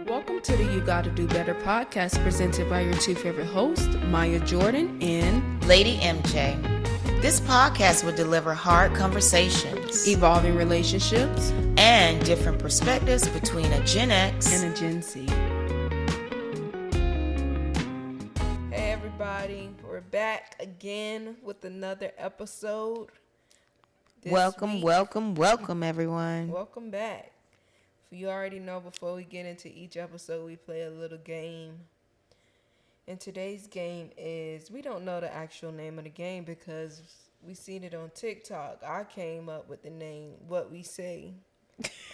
Welcome to the You Gotta Do Better podcast presented by your two favorite hosts, Maya Jordan and Lady MJ. This podcast will deliver hard conversations, evolving relationships, and different perspectives between a Gen X and a Gen Z. Hey everybody, we're back again with another episode. Welcome everyone. Welcome back. You already know, before we get into each episode, we play a little game. And today's game is, we don't know the actual name of the game because we seen it on TikTok. I came up with the name, What We Say.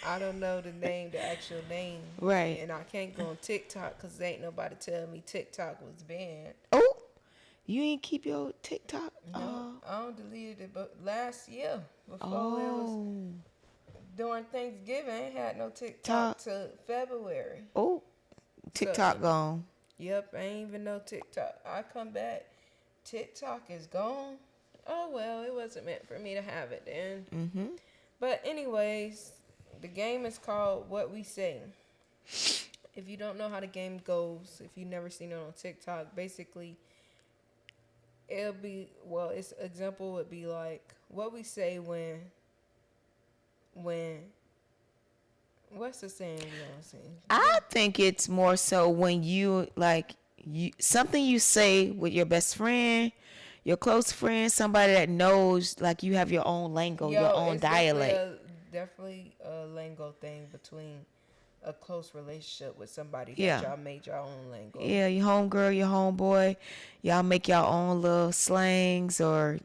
I don't know the actual name. Right. And I can't go on TikTok because ain't nobody tell me TikTok was banned. Oh, you ain't keep your TikTok? No, I don't deleted it, but last year, before it was... During Thanksgiving, I ain't had no TikTok till February. Oh, TikTok gone. Yep, I ain't even know TikTok. I come back, TikTok is gone. Oh, well, it wasn't meant for me to have it then. Mm-hmm. But anyways, the game is called What We Say. If you don't know how the game goes, if you've never seen it on TikTok, basically, it'll be, well, its example would be like, what we say when what's the saying? You know what I'm saying? I think it's more so when something you say with your best friend, your close friend, somebody that knows, like, you have your own lingo, your own dialect. Definitely a lingo thing between a close relationship with somebody that y'all made your own lingo. Yeah, your homegirl, your homeboy, y'all make your own little slangs or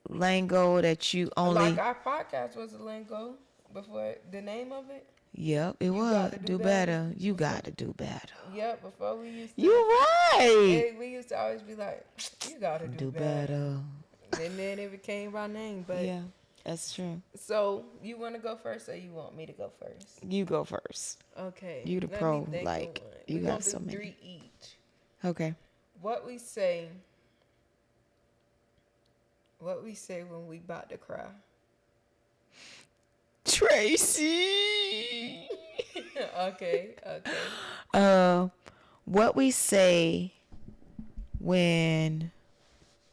lingo that you only... Like our podcast was a lingo before the name of it. Yep, it was. Do better. You got to do better. Yep, before we used to... You're right. We used to always be like, you got to do better. And then it became our name. But yeah, that's true. So, you want to go first or you want me to go first? You go first. Okay. You the pro. Like, you got so many. 3 each. Okay. What we say when we about to cry. Tracy. Okay. What we say when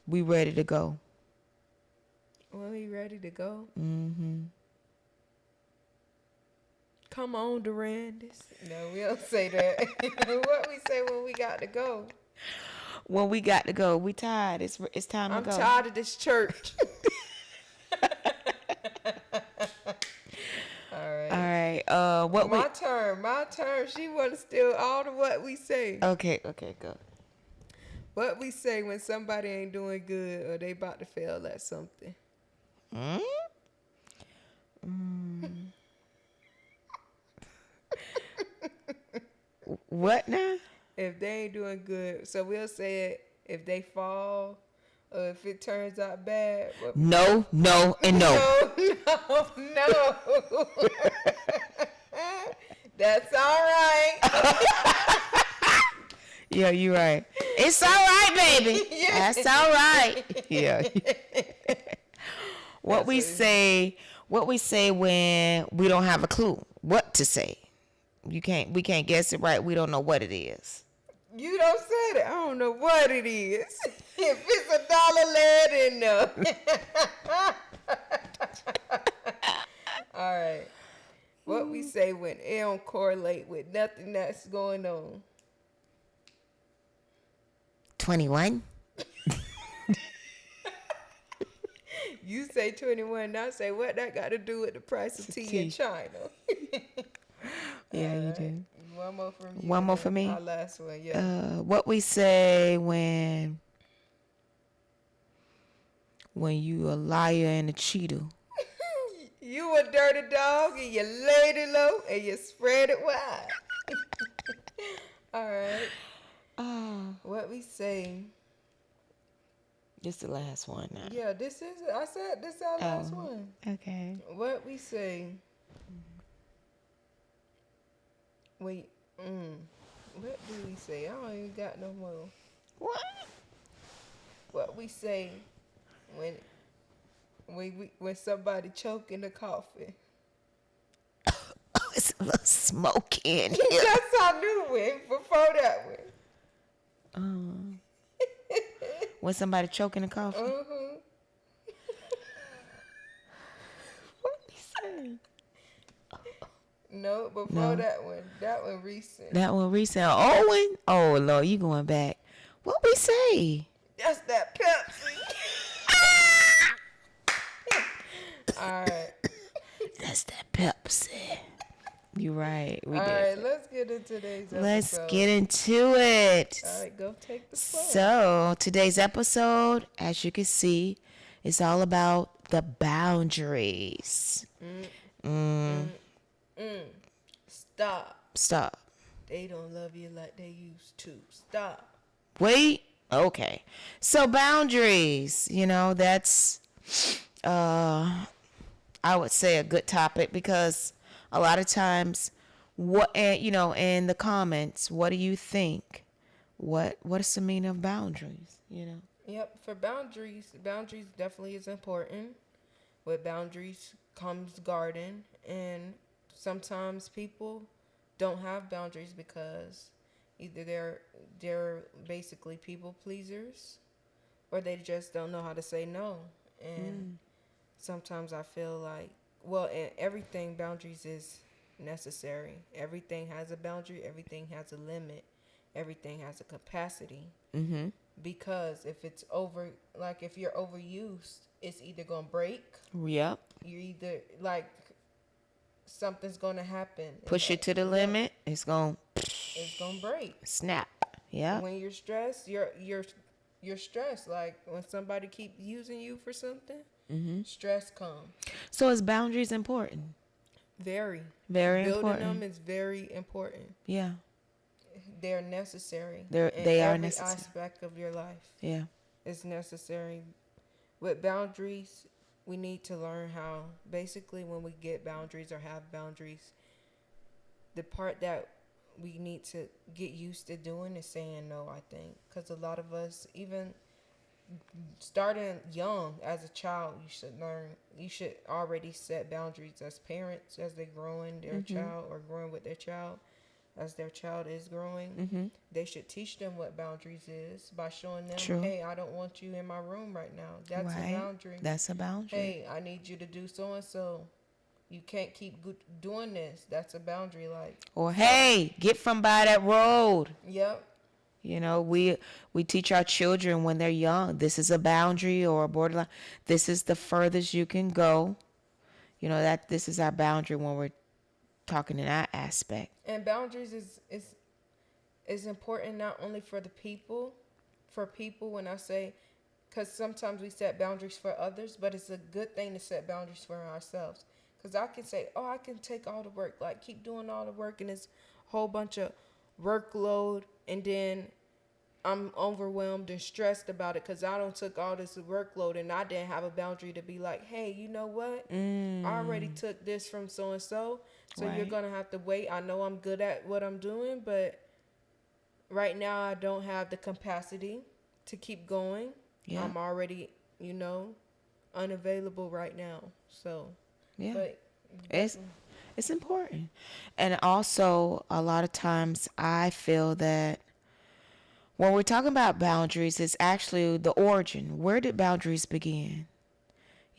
we ready to go. When we ready to go? Mm-hmm. Come on, Durandis. No, we don't say that. What we say when we got to go. When we got to go. We tired. It's time to go. I'm tired of this church. All right. My turn. She want to steal all the what we say. Okay, go. What we say when somebody ain't doing good or they about to fail at something. What now? If they ain't doing good, so we'll say it if they fall or if it turns out bad. No, and no. No. That's all right. Yeah, you're right. It's all right, baby. Yeah. That's all right. Yeah. What we say when we don't have a clue what to say. We can't guess it right. We don't know what it is. You don't say that. I don't know what it is. If it's $1, let it know. All right. What we say when it don't correlate with nothing that's going on. 21. You say 21, and I say, what that got to do with the price of tea in China? Yeah, you do. One more from you. One more for me? Our last one, yeah. What we say when you a liar and a cheater. You a dirty dog, and you laid it low, and you spread it wide. All right. What we say... This is the last one now. Yeah, this is our last one. Okay. What we say... Wait, what do we say? I don't even got no more. What? What we say when somebody choke in the coffee. It's a little smoky in here. That's our new one before that Um, when somebody choking and one. coughing. What we say? No, before No, that one. That one recent. that one recent. Owen. Oh Lord, you going back? What we say? That's that Pepsi. All right. That's that Pepsi. You right. We All did. right, let's get into today's Let's episode. get into it. All right, go take the floor. So, today's episode, as you can see, is all about the boundaries. Stop. Stop. They don't love you like they used to. Stop. Wait. Okay. So, boundaries, that's I would say a good topic because a lot of times in the comments, what do you think? What is the meaning of boundaries? Yep, for boundaries definitely is important. With boundaries comes garden, and sometimes people don't have boundaries because either they're basically people pleasers, or they just don't know how to say no. And sometimes I feel like, well, in everything, boundaries is necessary. Everything has a boundary, everything has a limit, everything has a capacity. Mm-hmm. Because if it's over, like if you're overused, it's either going to break. Yep. You're either like something's going to happen. Push it to the limit, it's going It's going to break. snap. Yeah. When you're stressed, you're stressed. Like when somebody keep using you for something, stress comes. So is boundaries important? Very. Very Building important. them is very important. Yeah. They're necessary. They are every necessary. aspect of your life Yeah. is necessary. With boundaries, we need to learn how, basically when we get boundaries or have boundaries, the part that we need to get used to doing is saying no, I think. Because a lot of us, even starting young as a child, you should already set boundaries as parents as they growing their child or growing with their child. As their child is growing, they should teach them what boundaries is by showing them, True. hey, I don't want you in my room right now. That's Right. a boundary. That's a boundary. Hey, I need you to do so and so. You can't keep doing this. That's a boundary. Like, Or hey, get from by that road. yep. We teach our children when they're young. This is a boundary or a borderline. This is the furthest you can go. That this is our boundary when we're talking in that aspect. And boundaries is important not only for the people, when I say, because sometimes we set boundaries for others, but it's a good thing to set boundaries for ourselves. Because I can say, oh, I can take all the work, like keep doing all the work, and it's a whole bunch of workload, and then I'm overwhelmed and stressed about it because I don't took all this workload and I didn't have a boundary to be like, hey, you know what? I already took this from so and so, so you're Right. gonna have to wait. I know I'm good at what I'm doing, but right now I don't have the capacity to keep going. Yeah. I'm already, unavailable right now. So, Yeah. but It's important. And also a lot of times I feel that when we're talking about boundaries, it's actually the origin. Where did boundaries begin?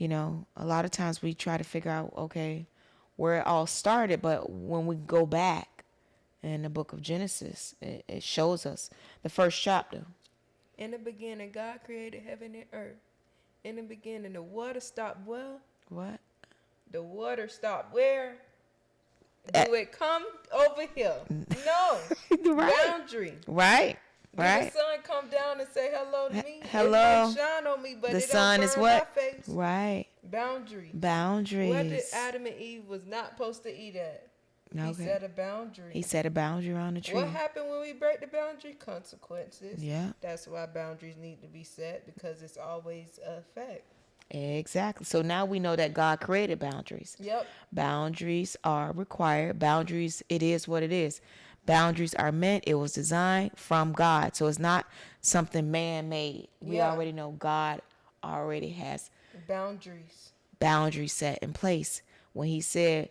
A lot of times we try to figure out, okay, where it all started. But when we go back in the book of Genesis, it shows us the first chapter. in the beginning, God created heaven and earth. In the beginning, the water stopped well. What? The water stopped where? Uh, Do it come over here? No. Right. Boundary. Right. Did Right. the sun come down and say hello to me? Hello. It might shine on me, but The it don't sun burn is what? my face. Right. Boundary. Boundaries. What did Adam and Eve was not supposed to eat at? He Okay. set a boundary. He set a boundary on the tree. What happened when we break the boundary? Consequences. Yeah. That's why boundaries need to be set, because it's always a fact. Exactly. So now we know that God created boundaries. Yep. Boundaries are required. Boundaries, it is what it is. Boundaries are meant, it was designed from God. So it's not something man made. We Yeah. already know God already has Boundaries. boundaries set in place. When he said,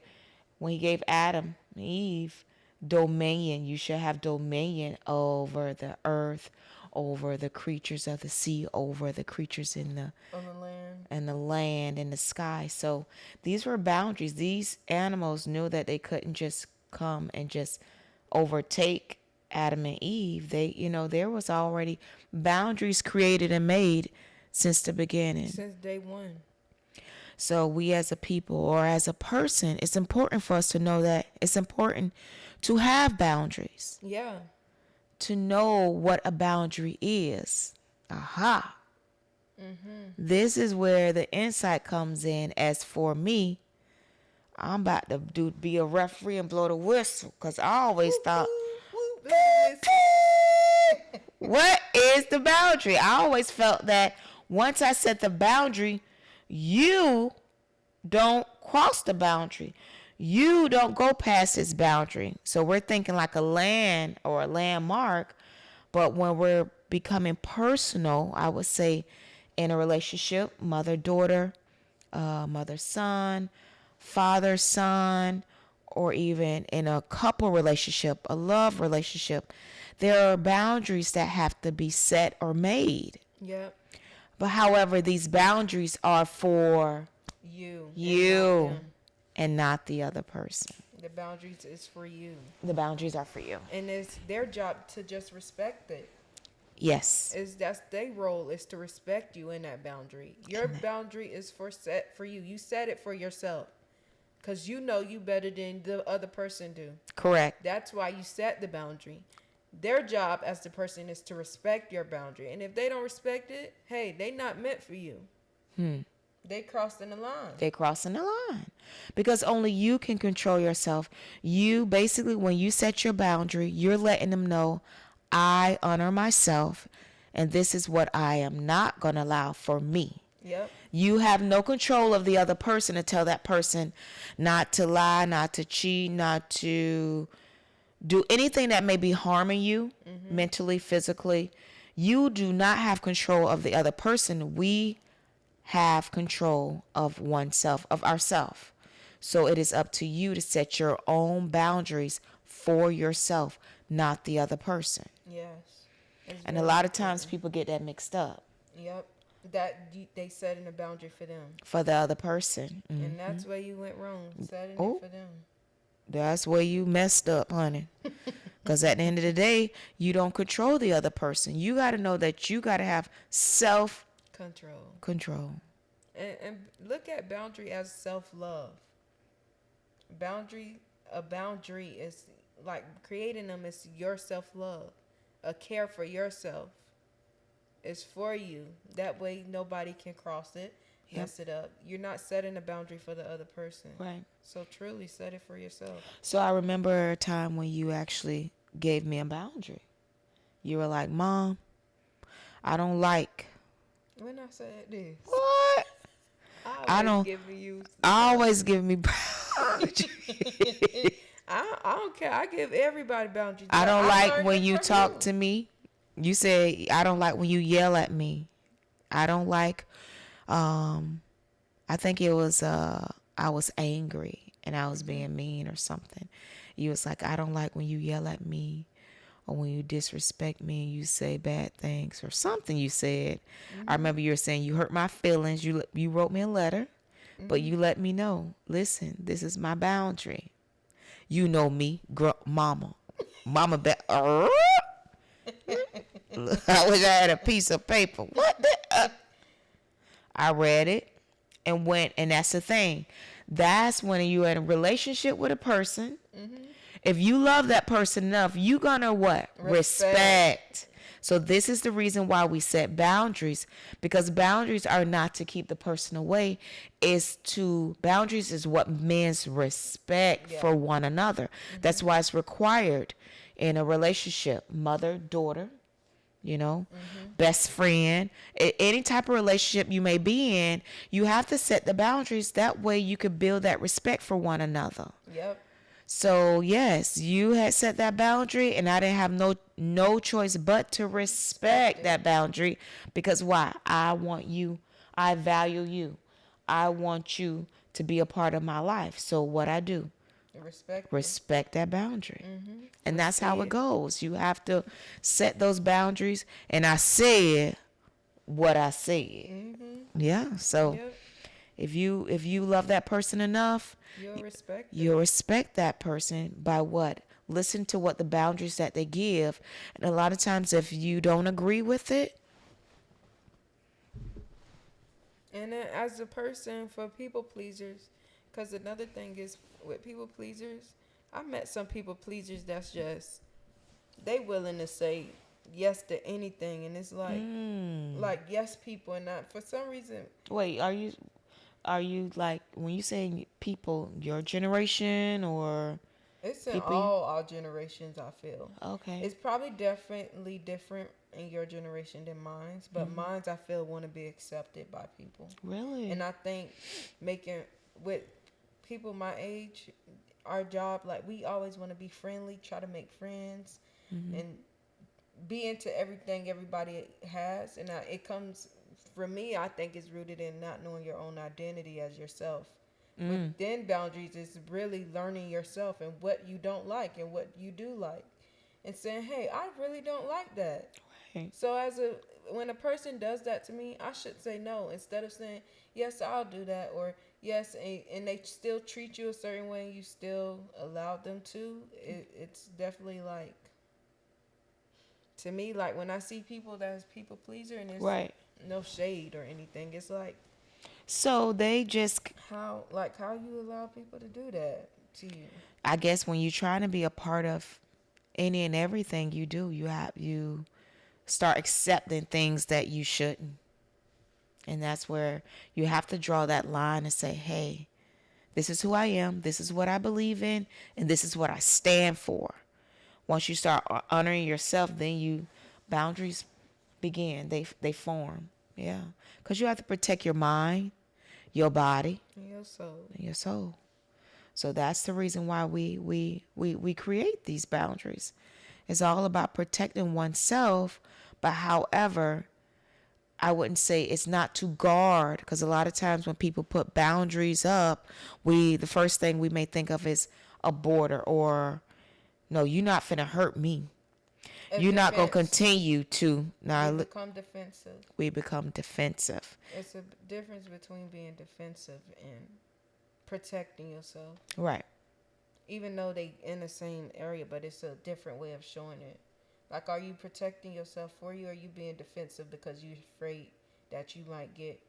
when he gave Adam and Eve dominion. You should have dominion over the earth, over the creatures of the sea, over the creatures in the On the land. and the land and the sky. So these were boundaries. These animals knew that they couldn't just come and just overtake Adam and Eve. They, there was already boundaries created and made since the beginning. Since day one. So we as a people or as a person, it's important for us to know that it's important to have boundaries. Yeah. To know what a boundary is. Aha. This is where the insight comes in. As for me, I'm about to be a referee and blow the whistle because I always thought, what is the boundary? I always felt that once I set the boundary, you don't cross the boundary. You don't go past this boundary. So we're thinking like a land or a landmark. But when we're becoming personal, I would say in a relationship, mother-daughter, mother-son, father-son, or even in a couple relationship, a love relationship, there are boundaries that have to be set or made. Yep. But however, these boundaries are for you and not the other person. The boundaries is for you. The boundaries are for you. And it's their job to just respect it. Yes. That's their role, is to respect you in that boundary. Your boundary is set for you. You set it for yourself. Because you know you better than the other person do. Correct. That's why you set the boundary. Their job as the person is to respect your boundary. And if they don't respect it, hey, they not meant for you. They crossing the line. They crossing the line. Because only you can control yourself. You basically, when you set your boundary, you're letting them know, I honor myself, and this is what I am not going to allow for me. Yep. You have no control of the other person to tell that person not to lie, not to cheat, not to do anything that may be harming you mentally, physically. You do not have control of the other person. We have control of oneself, of ourself. So it is up to you to set your own boundaries for yourself, not the other person. Yes. And a lot of times people get that mixed up. Yep. That they setting a boundary for them. For the other person. And that's where you went wrong, setting it for them. That's where you messed up, honey. Because at the end of the day, you don't control the other person. You got to know that you got to have self-control. And look at boundary as self-love. A boundary is like creating them is your self-love. A care for yourself is for you. That way nobody can cross it, mess it up. You're not setting a boundary for the other person. Right. So truly set it for yourself. So I remember a time when you actually gave me a boundary. You were like, Mom, I don't like. When I said this. What? I always give me boundaries. I don't care. I give everybody boundaries. I don't like when you talk to me. You say, I don't like when you yell at me. I don't like, I think it was, I was angry and I was being mean or something. You was like, I don't like when you yell at me or when you disrespect me and you say bad things or something you said. I remember you were saying you hurt my feelings. You wrote me a letter, but you let me know, listen, this is my boundary. You know me, mama. I wish I had a piece of paper. What the? I read it and went, and that's the thing. That's when you're in a relationship with a person. If you love that person enough, you're gonna what? Respect. So this is the reason why we set boundaries, because boundaries are not to keep the person away. Boundaries is what means respect for one another. That's why it's required in a relationship, mother, daughter, best friend, any type of relationship you may be in, you have to set the boundaries. That way you could build that respect for one another. Yep. So yes, you had set that boundary, and I didn't have no choice but to respect that boundary, because why? I want you. I value you. I want you to be a part of my life. So what I do, Respect it. respect that boundary. And But that's how say it it. goes. You have to set those boundaries. And I said what I said. Yeah. So Yep. if you love that person enough, You'll respect you'll them. respect that person by what? Listen to what the boundaries that they give. And a lot of times if you don't agree with it, And then as a person for people pleasers, because another thing is with people pleasers, I met some people pleasers that's just they willing to say yes to anything, and it's like yes people, and not for some reason wait, are you like when you say people your generation or it's in people you all generations. I feel okay. it's probably definitely different in your generation than mine's, but mine's I feel want to be accepted by people, Really? and I think making with people my age, our job like we always want to be friendly, try to make friends, and be into everything everybody has, and it comes for me. I think it's rooted in not knowing your own identity as yourself. Within boundaries is really learning yourself and what you don't like and what you do like, and saying, "Hey, I really don't like that." Right. So when a person does that to me, I should say no instead of saying yes, I'll do that, or yes, and they still treat you a certain way and you still allow them to. It's definitely like to me, like when I see people that's people pleaser and it's Right. no shade or anything, it's like So they just, how you allow people to do that to you. I guess, when you're trying to be a part of any and everything you do, you start accepting things that you shouldn't, and that's where you have to draw that line and say, "Hey, this is who I am. This is what I believe in, and this is what I stand for." Once you start honoring yourself, then boundaries begin. They form. Yeah, because you have to protect your mind, your body, Yeah, so and your soul. So that's the reason why we create these boundaries. It's all about protecting oneself, but however, I wouldn't say it's not to guard, because a lot of times when people put boundaries up, the first thing we may think of is a border, or no, you're not finna hurt me. a You're not gonna defense. continue to. We Now become defensive. we become defensive. It's a difference between being defensive and protecting yourself. Right. Even though they in the same area, but it's a different way of showing it. Like, are you protecting yourself for you, or are you being defensive because you're afraid that you might get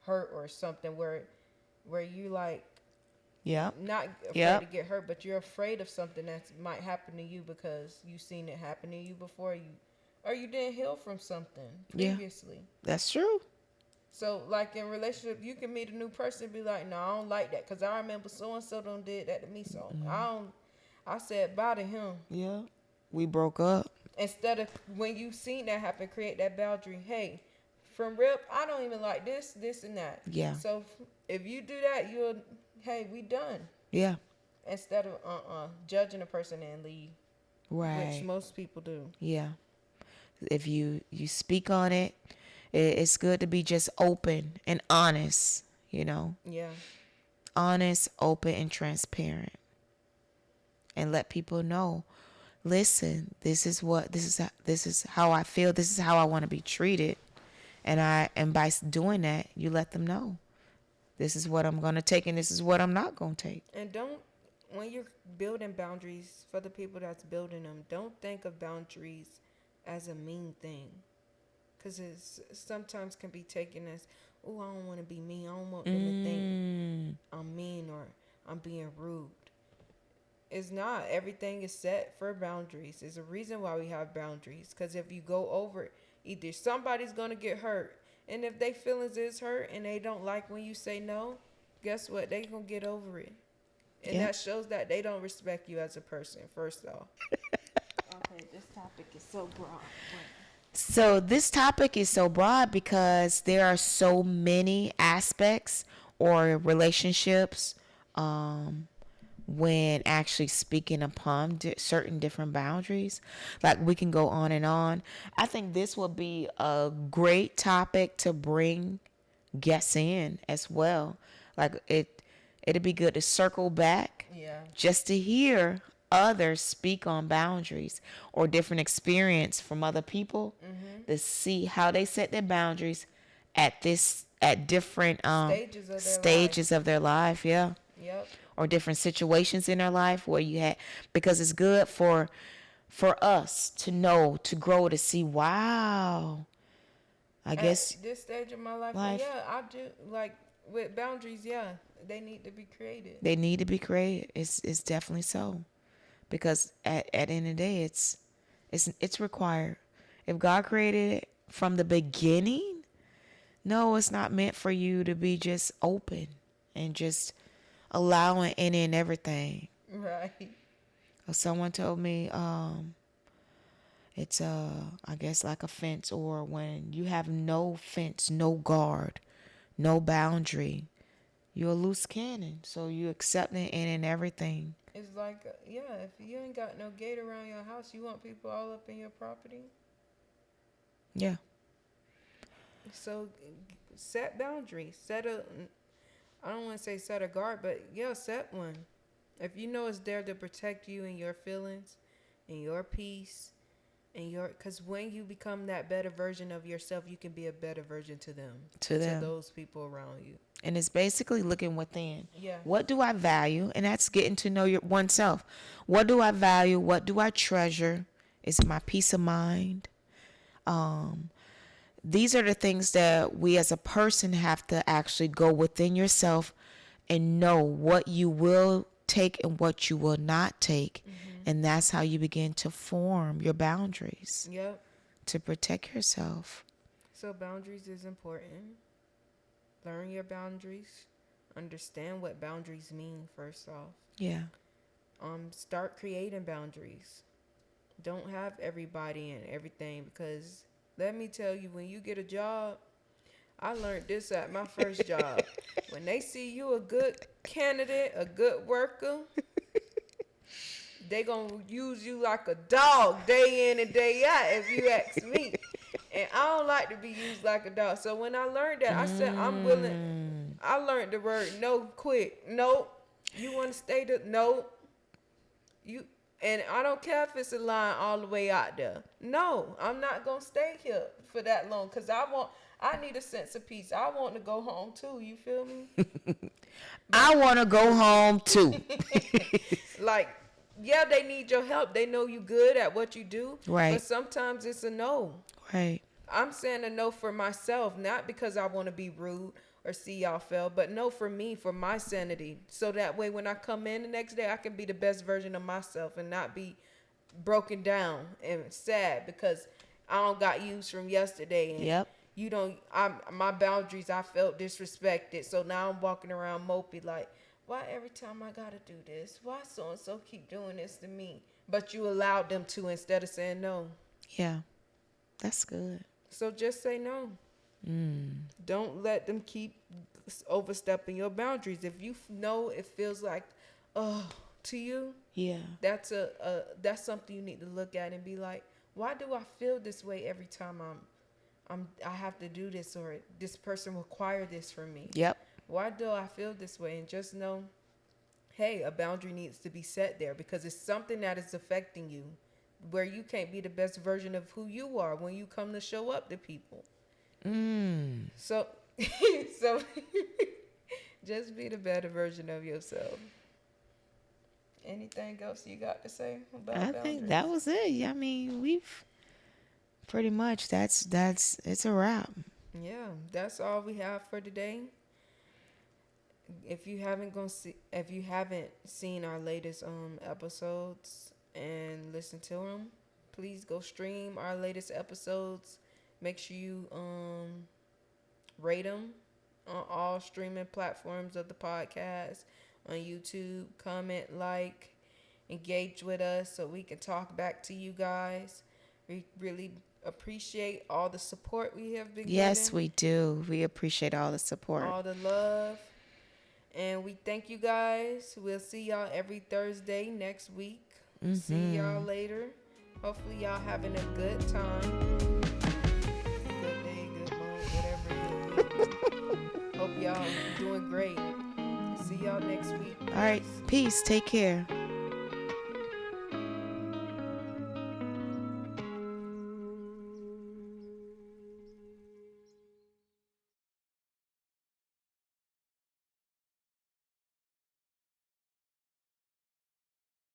hurt or something? Where you like Yep. not afraid to Yep. get hurt, but you're afraid of something that might happen to you because you've seen it happen to you before, or you didn't heal from something Yeah. previously. That's true. So, like in relationship, you can meet a new person and be like, "No, I don't like that because I remember so and so done did that to me, so I don't." I said bye to him Yeah. We broke up. instead of when you seen that happen, create that boundary. Hey, from rip, I don't even like this, and that. Yeah. So if you do that, hey, we done. Yeah. Instead of judging a person and leave, which Right. most people do. Yeah. If you speak on it, it's good to be just open and honest, Yeah, honest, open, and transparent, and let people know, listen, this is how I feel, this is how I want to be treated, and by doing that, you let them know, this is what I'm going to take and this is what I'm not going to take. and don't when you're building boundaries for the people that's building them, don't think of boundaries as a mean thing, because it sometimes can be taken as, oh, I don't want to be mean. I don't want them to think I'm mean or I'm being rude. It's not. Everything is set for boundaries. There's a reason why we have boundaries. Because if you go over it, either somebody's going to get hurt. And if they feelings is hurt and they don't like when you say no, guess what? They going to get over it. And Yeah. that shows that they don't respect you as a person, first off. Okay, this topic is so broad. So this topic is so broad because there are so many aspects or relationships, when actually speaking upon certain different boundaries. Like, we can go on and on. I think this would be a great topic to bring guests in as well. Like, It'd be good to circle back Yeah. just to hear others speak on boundaries or different experience from other people, Mhm. to see how they set their boundaries at different Stages of their life. stages of their life, yeah, Yep. or different situations in their life where you had, because it's good for us to know, to grow, to see, wow, I guess At this stage of my life, life, yeah, I do like with boundaries. Yeah, they need to be created. they need to be created. It's definitely so, because at the end of the day, it's required. If God created it from the beginning, no, it's not meant for you to be just open and just allowing any and everything. Right. Someone told me it's I guess like a fence, or when you have no fence, no guard, no boundary, you're a loose cannon. So you accepting any and everything. It's like, yeah, if you ain't got no gate around your house, you want people all up in your property. Yeah. So set boundaries. I don't want to say set a guard, but yeah, set one. If you know it's there to protect you and your feelings and your peace and because when you become that better version of yourself, you can be a better version to them, To to them. those people around you. And it's basically looking within. Yeah. What do I value? And that's getting to know oneself. What do I value? What do I treasure? Is it my peace of mind? These are the things that we as a person have to actually go within yourself and know what you will take and what you will not take. Mm-hmm. And that's how you begin to form your boundaries Yep. to protect yourself. So boundaries is important. Learn your boundaries. Understand what boundaries mean first off. Yeah. Start creating boundaries. Don't have everybody and everything, because let me tell you, when you get a job, I learned this at my first job. When they see you a good candidate, a good worker, they gonna use you like a dog day in and day out, if you ask me. And I don't like to be used like a dog. So when I learned that, I said I'm willing. I learned the word no quick. No, you want to stay the no. You and I don't care if it's a line all the way out there. No, I'm not gonna stay here for that long, because I need a sense of peace. I want to go home too. You feel me? I want to go home too. Like, yeah, they need your help. They know you good at what you do. Right. But sometimes it's a no. Right. I'm saying a no for myself, not because I want to be rude or see y'all fail, but no for me, for my sanity. So that way when I come in the next day, I can be the best version of myself and not be broken down and sad because I don't got used from yesterday. And Yep. you don't, my boundaries, I felt disrespected. So now I'm walking around mopey like, why every time I gotta do this? Why so-and-so keep doing this to me? But you allowed them to instead of saying no. Yeah. That's good. So just say no. Don't let them keep overstepping your boundaries. If you know it feels like, oh, to you, Yeah. that's that's something you need to look at and be like, why do I feel this way every time I have to do this, or this person require this from me? Yep. Why do I feel this way? And just know, hey, a boundary needs to be set there because it's something that is affecting you, where you can't be the best version of who you are when you come to show up to people. So, so just be the better version of yourself. Anything else you got to say about I boundaries? think that was it. I mean, we've pretty much that's it's a wrap. Yeah, that's all we have for today. If you haven't seen our latest episodes and listen to them, please go stream our latest episodes. Make sure you rate them on all streaming platforms of the podcast, on YouTube. Comment, like, engage with us so we can talk back to you guys. We really appreciate all the support we have been Yes, getting. we do. We appreciate all the support. All the love. And we thank you guys. We'll see y'all every Thursday next week. See y'all later. Hopefully y'all having a good time. Good day, good month, whatever it is. Hope y'all doing great. See y'all next week. All right. Peace. Peace. Take care.